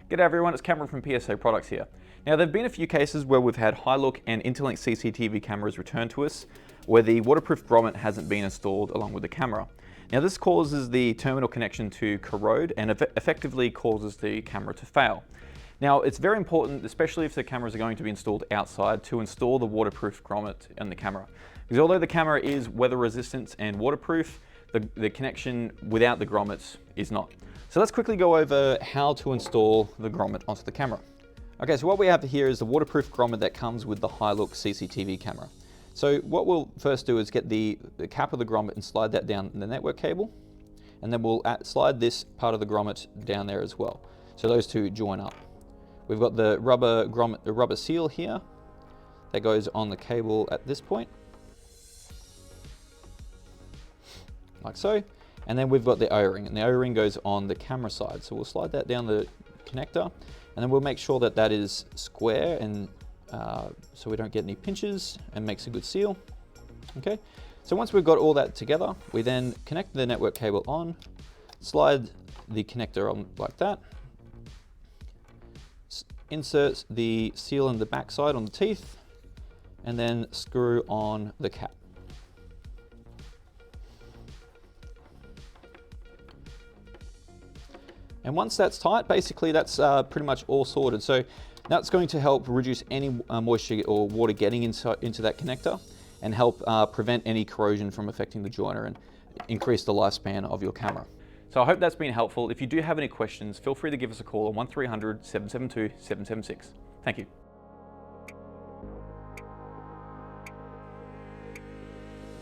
G'day everyone, it's Cameron from PSA Products here. Now there have been a few cases where we've had Hilook and IntelLink CCTV cameras returned to us where the waterproof grommet hasn't been installed along with the camera. Now this causes the terminal connection to corrode and effectively causes the camera to fail. Now it's very important, especially if the cameras are going to be installed outside, to install the waterproof grommet in the camera. Because although the camera is weather resistant and waterproof, the connection without the grommets is not. So let's quickly go over how to install the grommet onto the camera. Okay, so what we have here is the waterproof grommet that comes with the Hilook CCTV camera. So what we'll first do is get the cap of the grommet and slide that down the network cable. And then we'll slide this part of the grommet down there as well. So those two join up. We've got the rubber grommet, the rubber seal here that goes on the cable at this point. Like so. And then we've got the O-ring, and the O-ring goes on the camera side. So we'll slide that down the connector, and then we'll make sure that that is square, and so we don't get any pinches, and makes a good seal. Okay, so once we've got all that together, we then connect the network cable on, slide the connector on like that, insert the seal in the back side on the teeth, and then screw on the cap. And once that's tight, basically that's pretty much all sorted. So that's going to help reduce any moisture or water getting into that connector and help prevent any corrosion from affecting the joiner and increase the lifespan of your camera. So I hope that's been helpful. If you do have any questions, feel free to give us a call on 1300 772 776. Thank you.